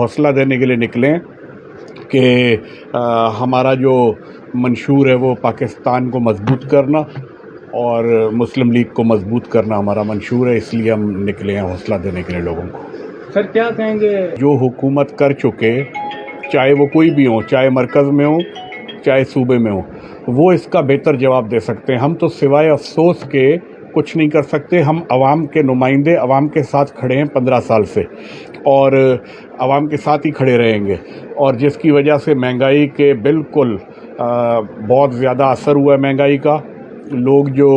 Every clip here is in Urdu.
حوصلہ دینے کے لیے نکلیں کہ ہمارا جو منشور ہے وہ پاکستان کو مضبوط کرنا اور مسلم لیگ کو مضبوط کرنا ہمارا منشور ہے، اس لیے ہم نکلے ہیں حوصلہ دینے کے لیے لوگوں کو۔ سر کیا کہیں گے؟ جو حکومت کر چکے، چاہے وہ کوئی بھی ہو، چاہے مرکز میں ہو چاہے صوبے میں ہو، وہ اس کا بہتر جواب دے سکتے ہیں۔ ہم تو سوائے افسوس کے کچھ نہیں کر سکتے۔ ہم عوام کے نمائندے، عوام کے ساتھ کھڑے ہیں 15 سال سے، اور عوام کے ساتھ ہی کھڑے رہیں گے، اور جس کی وجہ سے مہنگائی کے بالکل بہت زیادہ اثر ہوا ہے مہنگائی کا۔ لوگ جو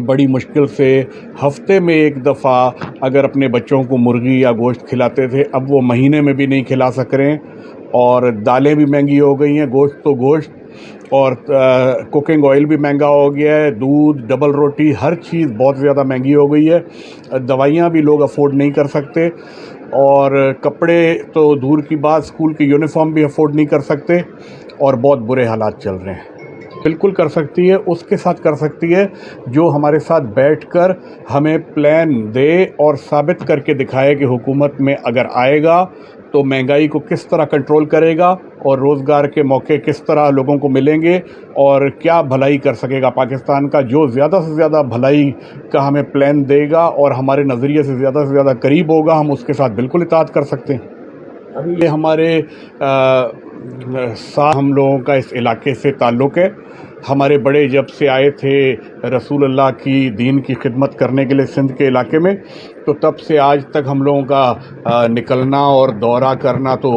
بڑی مشکل سے ہفتے میں ایک دفعہ اگر اپنے بچوں کو مرغی یا گوشت کھلاتے تھے، اب وہ مہینے میں بھی نہیں کھلا سک رہے ہیں، اور دالیں بھی مہنگی ہو گئی ہیں، گوشت تو گوشت، اور کوکنگ آئل بھی مہنگا ہو گیا ہے، دودھ، ڈبل روٹی، ہر چیز بہت زیادہ مہنگی ہو گئی ہے۔ دوائیاں بھی لوگ افورڈ نہیں کر سکتے، اور کپڑے تو دور کی بات، اسکول کی یونیفارم بھی افورڈ نہیں کر سکتے، اور بہت برے حالات چل رہے ہیں۔ بالکل کر سکتی ہے، اس کے ساتھ کر سکتی ہے جو ہمارے ساتھ بیٹھ کر ہمیں پلان دے اور ثابت کر کے دکھائے کہ حکومت میں اگر آئے گا تو مہنگائی کو کس طرح کنٹرول کرے گا، اور روزگار کے موقع کس طرح لوگوں کو ملیں گے، اور کیا بھلائی کر سکے گا پاکستان کا۔ جو زیادہ سے زیادہ بھلائی کا ہمیں پلان دے گا اور ہمارے نظریے سے زیادہ قریب ہوگا، ہم اس کے ساتھ بالکل اطاعت کر سکتے ہیں۔ ابھی ہمارے ساتھ ہم لوگوں کا اس علاقے سے تعلق ہے۔ ہمارے بڑے جب سے آئے تھے رسول اللہ کی دین کی خدمت کرنے کے لیے سندھ کے علاقے میں، تو تب سے آج تک ہم لوگوں کا نکلنا اور دورہ کرنا تو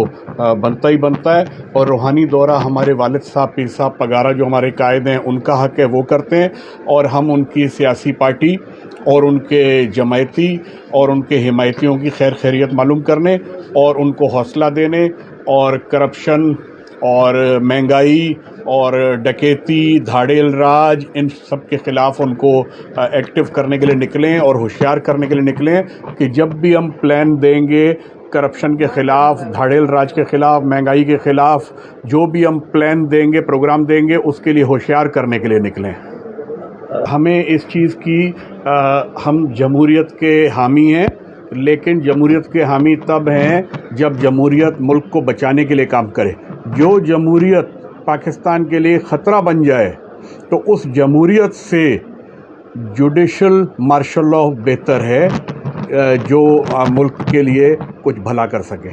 بنتا ہی بنتا ہے، اور روحانی دورہ ہمارے والد صاحب پیر صاحب پگارا جو ہمارے قائد ہیں ان کا حق ہے، وہ کرتے ہیں، اور ہم ان کی سیاسی پارٹی اور ان کے جماعتی اور ان کے حمایتیوں کی خیر خیریت معلوم کرنے اور ان کو حوصلہ دینے، اور کرپشن اور مہنگائی اور ڈکیتی، دھاڑیل راج، ان سب کے خلاف ان کو ایکٹیو کرنے کے لیے نکلیں اور ہوشیار کرنے کے لیے نکلیں کہ جب بھی ہم پلان دیں گے کرپشن کے خلاف، دھاڑیل راج کے خلاف، مہنگائی کے خلاف، جو بھی ہم پلان دیں گے، پروگرام دیں گے، اس کے لیے ہوشیار کرنے کے لیے نکلیں۔ ہمیں اس چیز کی ہم جمہوریت کے حامی ہیں، لیکن جمہوریت کے حامی تب ہیں جب جمہوریت ملک کو بچانے کے لیے کام کرے۔ جو جمہوریت پاکستان کے لیے خطرہ بن جائے تو اس جمہوریت سے جوڈیشل مارشل لاء بہتر ہے جو ملک کے لیے کچھ بھلا کر سکے۔